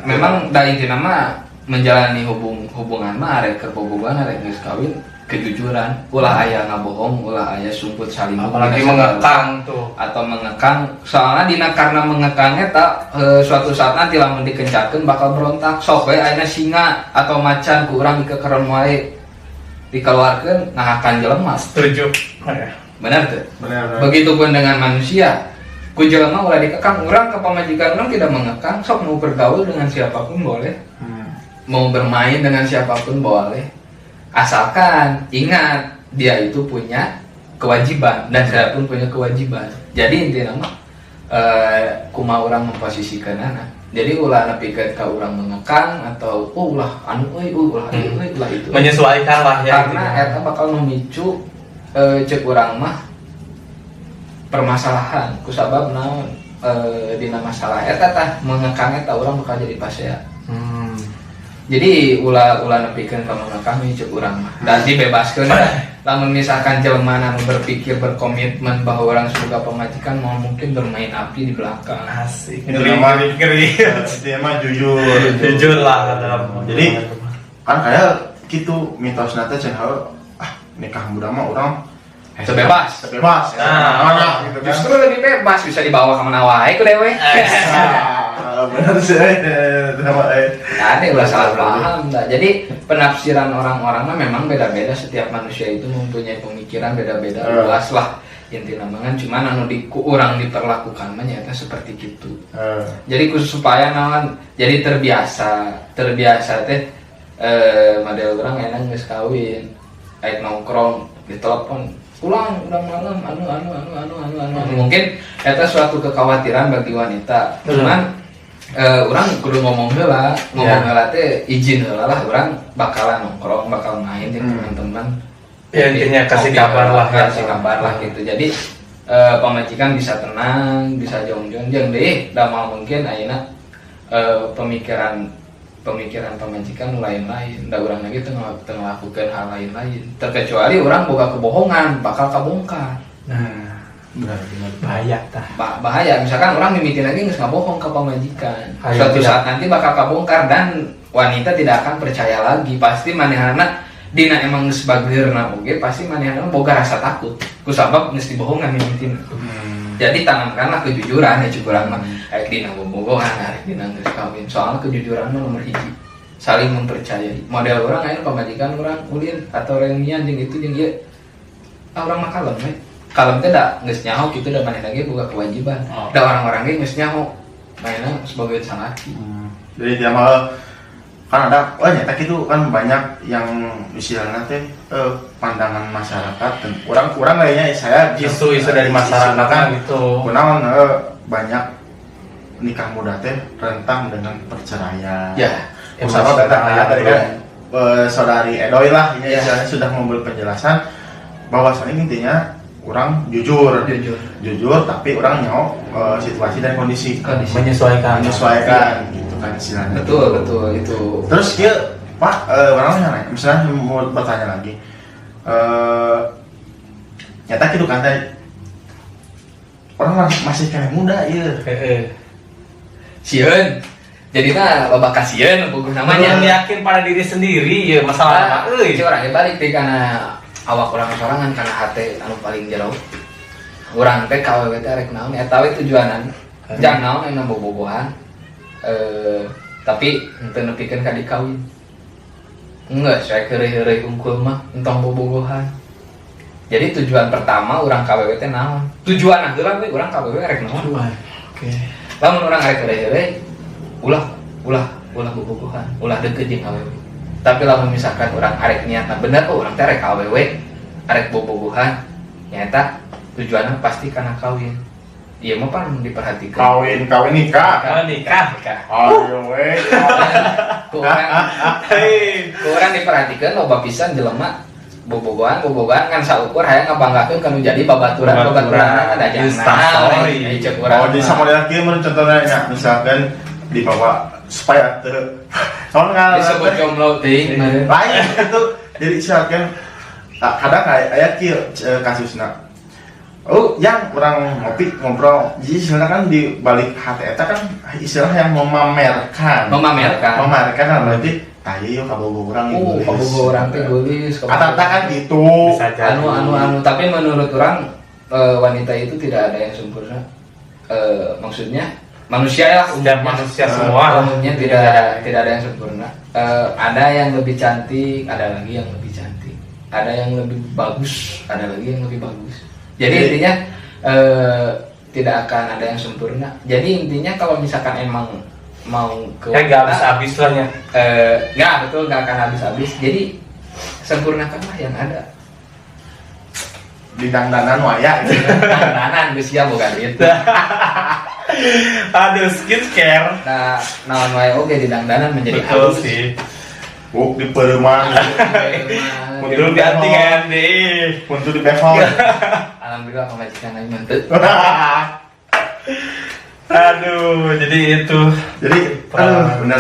Memang dari inti nama menjalani hubungan mah arek kebobogan arek geus kawin kejujuran. Ulah aya ngabohong, ulah aya sumput saling apalagi mengekang tuh atau mengekang. Soalnya dina karena mengekangnya tak suatu saat nanti lamun dikencakeun bakal berontak. Sok we ayeuna singa atau macan ku urang dikekeron wae dikeluarkan nah akan jelema. Setuju. Benar tuh. Benar. Begitupun dengan manusia. Ku jelema ulah dikekang, orang ke pemajikan orang tidak mengekang, sok mau bergaul dengan siapapun boleh. Mau bermain dengan siapapun boleh. Asalkan ingat dia itu punya kewajiban dan saya pun punya kewajiban. Jadi intinya mah kumaha orang memposisikan anak. Jadi ulah nepikeun ka urang mengekang atau ulah itu menyesuaikan lah ya, karena eta bakal memicu cek urang mah permasalahan kusabab naon dina masalah eta tah mengekang eta urang bakal jadi pasea. Jadi ulah nepikeun ka mengekang cek urang mah dan dibebaskeun. Lamun misalkan jelema anu berpikir berkomitmen bahwa orang suka pemajikan mau mungkin bermain api di belakang. Asik. Ngeri. Itu emang jujur lah. Jadi kan kayak gitu mitos nate cenah nikah muda mah orang bebas. Nah, gitu kan. Justru lebih bebas bisa dibawa kemana wae ku dewe. Benar sih. Ada ulah salah paham dah. Jadi penafsiran orang-orang mah memang beda-beda. Setiap manusia itu mempunyai pemikiran beda-beda. Luas lah intinya mangan. Cuman anu urang diperlakukan mah nyata seperti gitu. Jadi supaya naon jadi terbiasa teh model orang enak geus kawin, kayak nongkrong di telepon. Pulang udah malam anu. Mungkin eta suatu kekhawatiran bagi wanita. Cuman orang kudu ngomong heula teh izin heula lah urang bakalan nongkrong, bakal main dengan teman-teman. Ya intinya kasih kabar lah gitu. Jadi pemajikan bisa tenang, bisa jong-jong jeung deui da mau mungkin ayeuna pemikiran pemajikan lain-lain. Da urang lagi teu ngelakukeun hal lain-lain. Terkecuali urang boga kebohongan bakal kabongkar. Nah, benar bahaya tah. Bahaya misalkan orang mimitin lagi geus ngabohong ke pemajikan. Suatu saat nanti bakal kabongkar dan wanita tidak akan percaya lagi. Pasti manehna dina emang geus bageurna oge pasti manehna boga rasa takut kusabab geus dibohongan mimpitina. Jadi tanamkanlah kejujuran ya cukurang mah aek dina bobogohan arek dina geus kawin. Soalnya kejujuran mah nomor 1. Saling mempercayai. Model orang aya pamajikan urang ulin atau reunian jeung itu jeung ieu. Urang mah kalem we. Kalem teh da geus nyaho kitu da manehna ge boga kewajiban. Da orang-orang ge geus nyaho manehna sebagai sanaki. Jadi dia mah kan ada, nyata gitu kan banyak yang istilahnya teh pandangan masyarakat dan kurang kayaknya saya isu-isu dari masyarakat kan gitu. Kunaon banyak nikah muda teh rentang dengan perceraian. Ya, Usaha tadi kan saudari Edoy lah ini istilahnya sudah memberi penjelasan bahwasannya intinya orang jujur tapi orang nyaho situasi dan kondisi menyesuaikan gitu kan istilahnya. Betul itu. Terus dia Pak orang nanya misalnya mau bertanya lagi nyata gitu kan tadi orang masih kayak muda ya sieun jadinya loba kasieun bogoh namanya belum yakin pada diri sendiri ya masalah euy urang balik teh kana awak orang sorangan karena hati anu paling jauh urang teh KWW teh rek naon eta we tujuanan jang naon anu bobogohan tapi henteu nepikeun ka dikawin enggak saya heureuy unggul mah entong bobogohan. Jadi tujuan pertama urang KWW teh naon tujuan heula we urang KWW rek naon oke lamun urang rek heureuy ulah bobogohan ulah deukeut jeung KWW. Tapi lamun misalkan orang arek niatna bener orang teh arek AWW arek bobogohan nyata tujuannya pasti karena kawin. Iya mah pan diperhatikan kawin nikah ayo we kurang diperhatikan loba pisan jelema bobogohan kan saukur hayang ngabanggakeun kanu jadi babaturan ada jangan cek urang. Di sama lagi mun contohnya nya misalkan dibawa supaya soalnya disebut jomblo teuing lain itu jadi misalkan kadang aya kieu kasusna yang orang ngobrol jadi istilahnya kan di balik hati eta kan istilah yang memamerkan berarti ayo kabogoh urang kabogoh urang teh geulis kata kan gitu anu tapi menurut orang wanita itu tidak ada yang sempurna maksudnya manusia manusia semua umumnya tidak ada yang sempurna. Ada yang lebih cantik, ada lagi yang lebih cantik, ada yang lebih bagus, ada lagi yang lebih bagus. Jadi intinya tidak akan ada yang sempurna. Jadi intinya kalau misalkan emang mau ke nggak habis-habis lah ya nggak akan habis-habis. Jadi sempurnakanlah yang ada. Di dangdanan waya gitu. Dangdanan geus ya bukan itu. Aduh, skincare. Nah, naon wae oge di dangdanan menjadi betul halus sih. Di pereman. Untuk ganti ganti. Untuk di behol. Alhamdulillah pemajikan aing mantep. Aduh, jadi itu. Jadi bener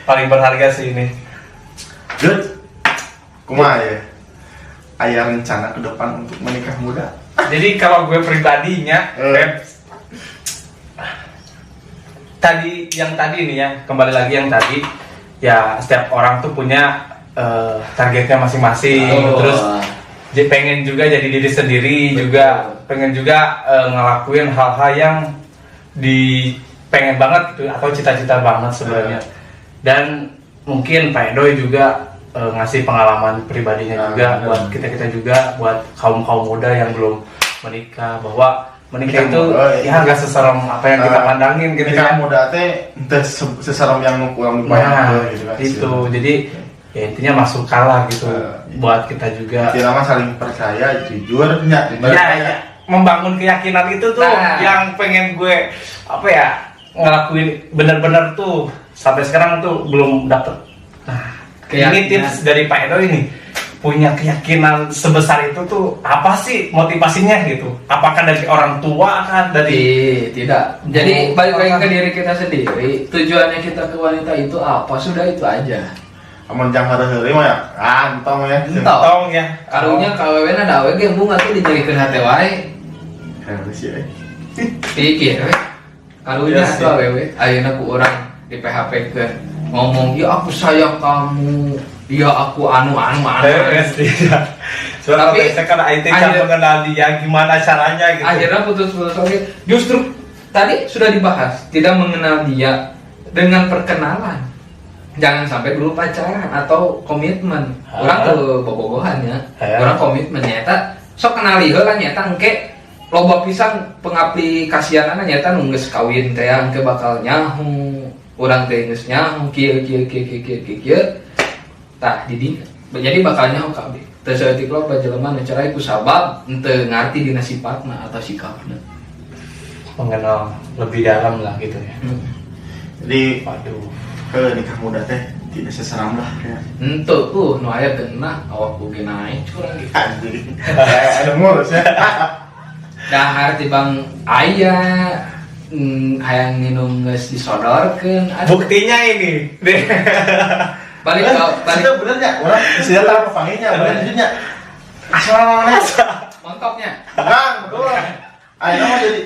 paling berharga sih ini. Good. Kumaha ya? Aya rencana ke depan untuk menikah muda. Jadi kalau gue pribadinya tadi nih ya, kembali lagi yang tadi ya setiap orang tuh punya targetnya masing-masing. Terus dia pengen juga jadi diri sendiri. Betul. Juga pengen juga ngelakuin hal-hal yang pengen banget gitu atau cita-cita banget sebenarnya. Dan mungkin Pak Edoy juga ngasih pengalaman pribadinya juga buat kita juga, buat kaum muda yang belum menikah, bahwa menikah itu ya nggak seserem apa yang kita pandangin gitu ya. Nikah muda teh seserem yang kurang bayang gitu kan. Itu jadi ya intinya masuk kalah gitu buat kita juga. Kita mah saling percaya, jujur, ya, membangun keyakinan itu tuh yang pengen gue ngelakuin bener-bener tuh sampai sekarang tuh belum dapet. Ini tips dari Pak Edoy ini, punya keyakinan sebesar itu tuh apa sih motivasinya gitu? Apakah dari orang tua kan? Tidak. Jadi balik lagi ke diri kita sendiri. Tujuannya kita ke wanita itu apa? Sudah itu aja. Amun jang hari-hari mah ya, entong ya. Karunya KWW-na da awe ge bunga tuh dijadikeun hate wae. Harus ya. Pikir we. Karunya atuh awewe, ayeuna ku urang di PHP-keun. Ngomong, ya aku sayang kamu, iya aku anu. Soalnya Tapi, konteksnya kan IT kan mengenal dia gimana caranya gitu. Akhirnya putus-putus lagi. Justru tadi sudah dibahas, tidak mengenal dia dengan perkenalan. Jangan sampai dulu pacaran atau komitmen. Orang tuh bobogohan ya. Orang komitmen nyata sok kenali heula nyata engke loba pisan pengaplikasianana nyata nu geus kawin teh engke bakal nyaho. Urang teh geus nyaho kieu. Tah di dieu. Jadi bakal nyaho kabeh. Teu saeutik loba jelema nu cerai ku sabab henteu ngarti dina sifatna atau sikapna. Mengenal lebih dalam lah gitu ya. Jadi Waduh. nikah muda teh tidak seseram lah ya. Henteu nu aya geunah awak boge naik curang gitu. Anjing. Ada mulus ya. Dahar tibang aya hayang minum geus disodorkeun. Buktinya ini. Balik Itu benernya, orang sudah tahu panggilnya, benernya. Asal montoknya. betul. Ayo nama jadi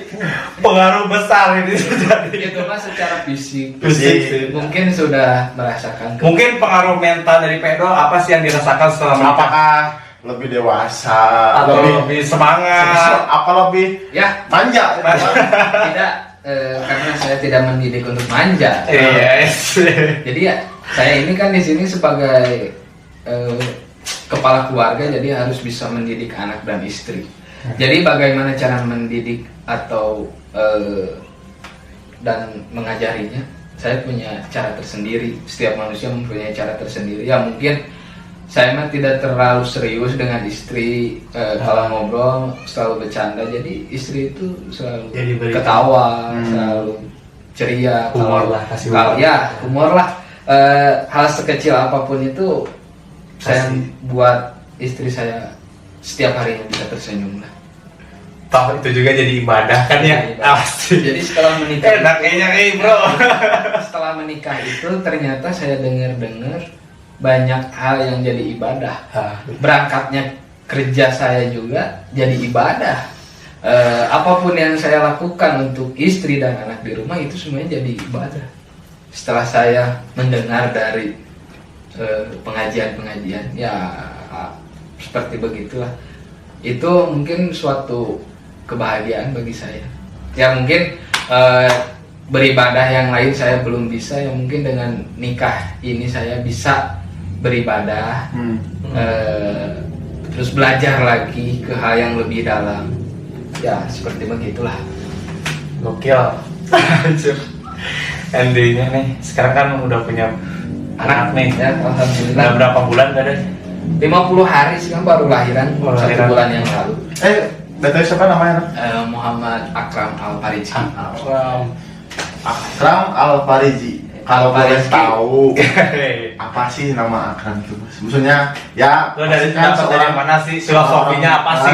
Pengaruh besar ini terjadi. Itu mah secara fisik. Fisik. Mungkin sudah merasakan. Mungkin pengaruh mental dari pedo apa sih yang dirasakan setelah menikah? apakah lebih dewasa, Atau lebih semangat? apa lebih Ya, manja? tidak karena saya tidak mendidik untuk manja. Yes. Jadi ya saya ini kan di sini sebagai kepala keluarga, jadi harus bisa mendidik anak dan istri. Jadi bagaimana cara mendidik atau dan mengajarinya, saya punya cara tersendiri. Setiap manusia mempunyai cara tersendiri. Ya mungkin saya mah tidak terlalu serius dengan istri, kalau ngobrol selalu bercanda. Jadi istri itu selalu Jadi ketawa, selalu ceria, Humor lah, kasih kalau humor. ya humor lah. Hal sekecil apapun itu saya buat istri saya setiap harinya bisa tersenyum lah. Toh itu juga jadi ibadah kan ya? Pasti. Jadi setelah menikah, Enak kayaknya bro. setelah menikah itu ternyata saya dengar banyak hal yang jadi ibadah. Berangkatnya kerja saya juga jadi ibadah. Apapun yang saya lakukan untuk istri dan anak di rumah itu semuanya jadi ibadah. Setelah saya mendengar dari pengajian-pengajian, ya seperti begitulah. Itu mungkin suatu kebahagiaan bagi saya. Ya mungkin beribadah yang lain saya belum bisa, ya mungkin dengan nikah ini saya bisa beribadah, terus belajar lagi ke hal yang lebih dalam. Ya seperti begitulah. Gokil. Endingnya nih, sekarang kan udah punya anak nih. Ya, Udah alhamdulillah. berapa bulan ada? 50 hari sih kan baru lahiran, Baru 1 lahiran. bulan yang lalu. Betul siapa namanya? Muhammad Akram Al-Farijki. Akram Al-Fariji. Kalau boleh Al-Fariji. tahu apa sih nama Akram itu? Maksudnya ya Lo dari pasti kan dapat dari mana sih? Filosofinya apa sih?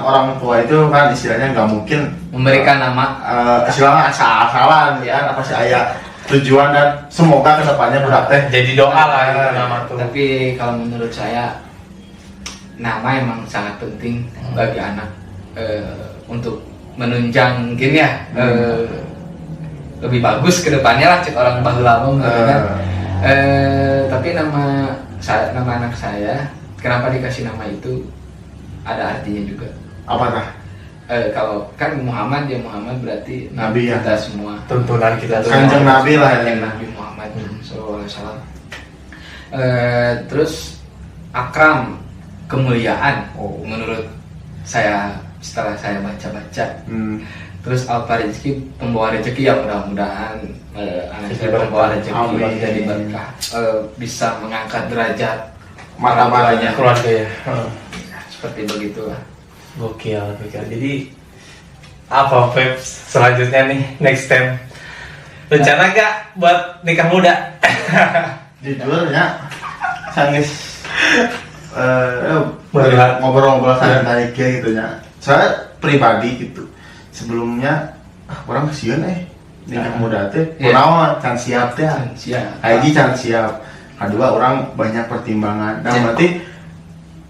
Orang tua itu kan istilahnya nggak mungkin Memberikan nama. istilahnya asal-asalan ya, apa sih ayah tujuan dan semoga kedepannya budak teh Jadi doa lah gitu nama tuh. Tapi kalau menurut saya nama emang sangat penting bagi anak, untuk menunjang mungkin ya, lebih bagus ke depannya lah cek orang baheula mah gitu kan. Tapi nama anak saya kenapa dikasih nama itu ada artinya juga. apakah Kalau kan Muhammad, ya Muhammad berarti Nabi ya. kita semua. Tuntunan kita tuh. Kanjeng Nabi lah ya. Kanjeng Nabi Muhammad SAW. Terus Akram, kemuliaan. Menurut saya setelah saya baca-baca. Terus Al-Farijki, pembawa rezeki, ya mudah-mudahan anak saya pembawa rezeki jadi berkah, bisa mengangkat derajat martabatnya Keluarga ya. seperti begitulah. Gokil. Jadi apa Peps selanjutnya nih next time? Rencana gak buat nikah muda? jujur ya sangis Melihat. ngobrol-ngobrol santai kayak gitu ya. Saya pribadi gitu sebelumnya orang kesian nikah muda teh kunaon can siap teh Siap. haji can siap. Kedua orang banyak pertimbangan. Nah berarti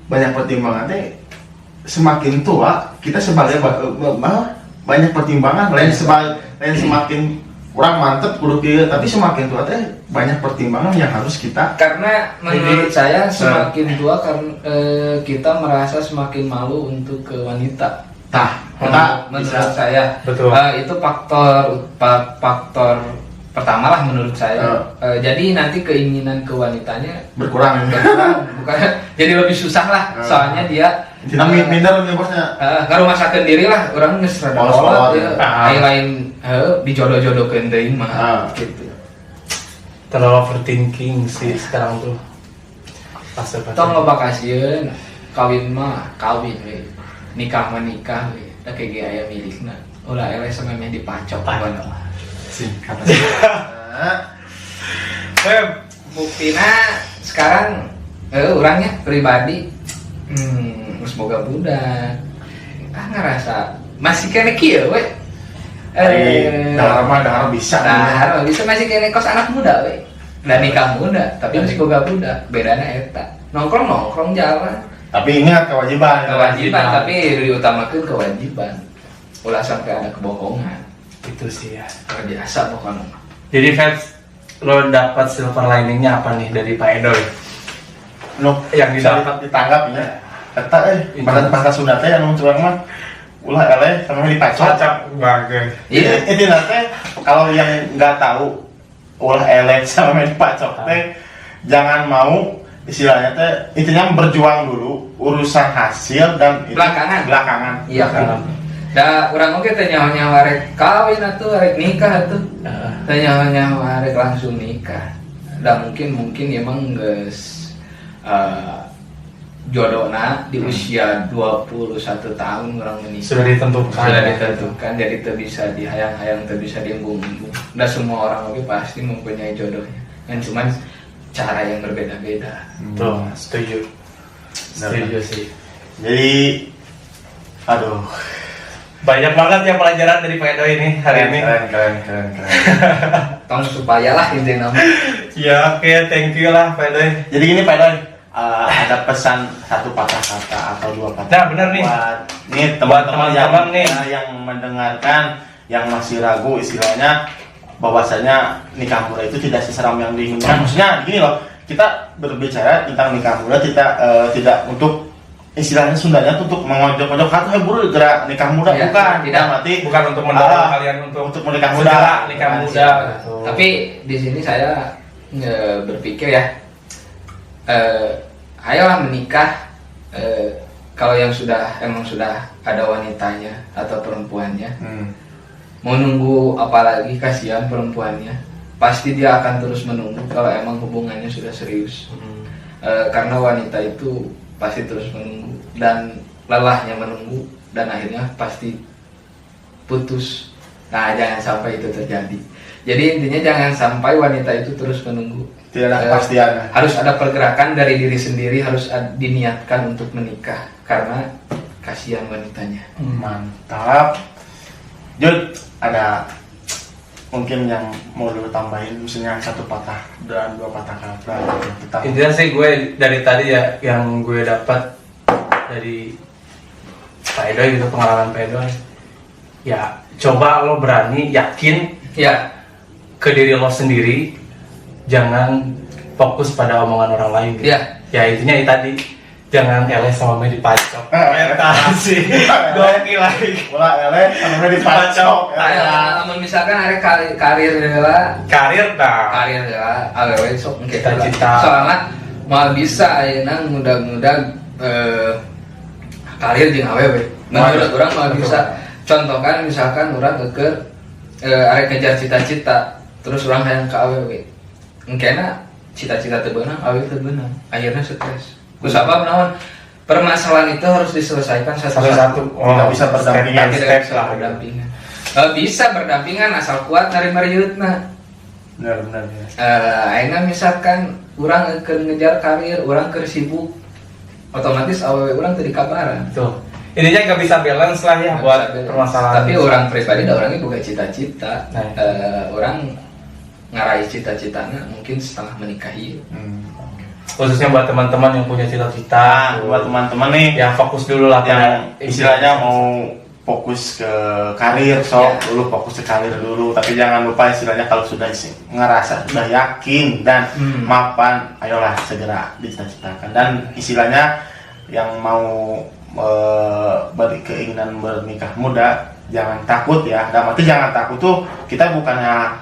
banyak pertimbangan teh semakin tua kita sebagai banyak pertimbangan lain semakin kurang mantep kudu kieu, tapi semakin tua teh banyak pertimbangan yang harus kita. Karena menurut saya semakin tua karena kita merasa semakin malu untuk ke wanita. Menurut saya betul. Itu faktor pertama lah menurut saya. Jadi nanti keinginan ke wanitanya berkurang. Bukan jadi lebih susah lah. Soalnya dia minder nih bosnya. Ngarumasakeun diri lah, orang geus rada kolot ya. Lain dijodoh-jodohkeun deui mah gitu. Terlalu overthinking sih sekarang tuh. Tong ngebakasieun kawin mah kawin we. Nikah mah nikah we. Da kege aya milikna. Ulah eleh samemeh dipacok mana. Singkat. Buktina sekarang orangnya pribadi semoga budak ngerasa masih kena kieu we. Dahar bisa masih kena kos anak muda we. Dan nikah muda, tapi masih boga budak. Bedana eta. Nongkrong jalan. Tapi ingat kewajiban, tapi diutamakan kewajiban. Ulah sampai ada kebohongan. Itu sih ya. Biasa pokoknya. Jadi Febs, lo dapat silver liningnya apa nih dari Pak Edoy? Yang didapat ditanggap ya. Eta pada Sunda teh anu curang mah ulah eleh sama dipacok. Bagus. Iya, itu nanti kalau yang nggak tahu ulah eleh sama dipacok teh jangan mau istilahnya teh intinya berjuang dulu urusan hasil dan belakangan. Iya kan. Da urang oge teh nyawa rek kawin atuh rek nikah atuh. Teh nyawa rek langsung nikah. Da mungkin emang geus jodohna di usia 21 tahun orang menikah. Sudah ditentukan. Jadi teu bisa dihayang-hayang, teu bisa diembung-embung. Da semua orang oge pasti mempunyai jodohnya. Kan cuman cara yang berbeda-beda. Tuh, setuju sih. Jadi aduh, banyak banget ya pelajaran dari Pak Edoy ini hari ini. Keren. Tong supaya lah intinya. Ya, oke, thank you lah Pak Edoy. Jadi gini Pak Edoy, ada pesan satu patah kata atau dua kata. Nah, benar nih. Nih teman-teman yang mendengarkan, yang masih ragu istilahnya bahwasanya nikah muda itu tidak seseram yang diinginkan. Maksudnya gini loh, kita berbicara tentang nikah muda tidak untuk istilahnya Sundanya untuk mengojok-ojok kata buru gerak nikah muda ya, bukan untuk mendorong kalian untuk menikah muda. Tapi di sini saya berpikir ya, ayolah menikah kalau yang emang sudah ada wanitanya atau perempuannya. Mau nunggu apalagi, kasihan perempuannya, pasti dia akan terus menunggu kalau emang hubungannya sudah serius. Karena wanita itu pasti terus menunggu dan lelahnya menunggu dan akhirnya pasti putus. Nah, jangan sampai itu terjadi. Jadi intinya jangan sampai wanita itu terus menunggu. Tidak ada kepastian. Harus ada pergerakan dari diri sendiri, harus diniatkan untuk menikah karena kasihan wanitanya. Mantap. Jud, ada mungkin yang mau lu tambahin, misalnya satu patah dan dua patah kata. Intinya sih gue dari tadi ya yang gue dapat dari Pak Edoy gitu, pengalaman Pak Edoy. Ya coba lo berani, yakin ya ke diri lo sendiri, jangan fokus pada omongan orang lain. Gitu. Ya intinya itu tadi. Jangan eleh sama me dipacok. Sih. Gokil lagi. Bola eleh sama me dipacok. Misalkan ada karir heula. Karir heula awewe sok cita-cita. Soalnya mau bisa ayeuna mudah-mudah karir jeung awewe. Menurut orang mau bisa. Contohkan misalkan orang keur arek ngejar cita-cita, terus orang hayang ka awewe. Engkena cita-cita teu beunang, awewe teu beunang. Akhirnya stres. Kusabab naon permasalahan itu harus diselesaikan satu-satu. Tidak bisa berdampingan. Bisa berdampingan asal kuat dari mariutna. Benar ya. Ayeuna misalkan urang keur ngejar karir, urang keur sibuk, otomatis awewe urang teu dikabaran. Tuh. Intinya nggak bisa balance lah ya buat permasalahan. Tapi orang pribadi da orangnya boga cita-cita. Orang ngarahi cita-citana mungkin setelah menikahi. Khususnya buat teman-teman yang punya cita-cita, buat teman-teman nih yang fokus dulu lah yang istilahnya mau fokus ke karir, dulu fokus ke karir dulu, tapi jangan lupa istilahnya kalau sudah ngerasa sudah yakin dan mapan, ayolah segera dicita-citakan. Dan istilahnya yang mau berkeinginan bernikah muda jangan takut ya. Dan arti jangan takut tuh kita bukannya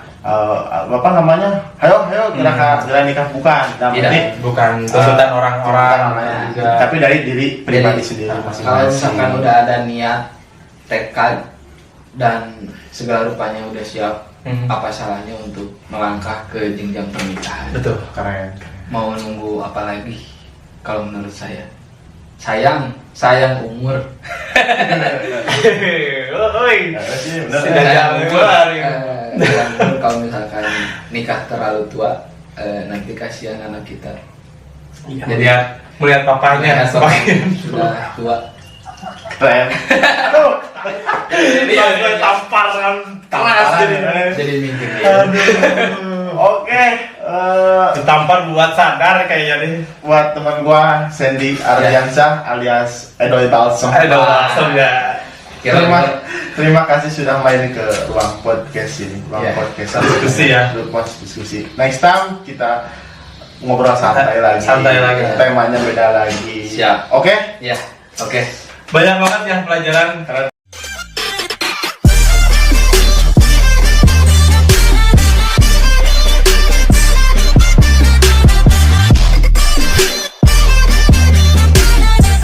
apa namanya, ayo segera nikah, bukan. Dan bukan tuntutan orang-orang juga, tapi dari diri pribadi sendiri kalau masing-masing. misalkan udah ada niat, tekad dan segala rupanya udah siap, apa salahnya untuk melangkah ke jenjang pernikahan? betul. Keren. Mau nunggu apa lagi? Kalau menurut saya, sayang umur. Oi, Bener. sayang umur. Sayang umur, kalau misalkan nikah terlalu tua, nanti kasihan anak kita. Jadi ya melihat papanya semakin Sudah tua. Keren. Aduh. gue tampar kan keras Jadi mikir Oke, ditampar buat sadar kayaknya nih. buat teman gua Sandy Ardiansyah alias Edoy Balsam. Aduh, langsung ya. Terima kasih sudah main ke ruang podcast ini. Podcast Diskusi ya. Diskusi. Next time kita ngobrol santai lagi. Temanya beda lagi. Siap. Oke? Ya, oke. Banyak banget ya pelajaran.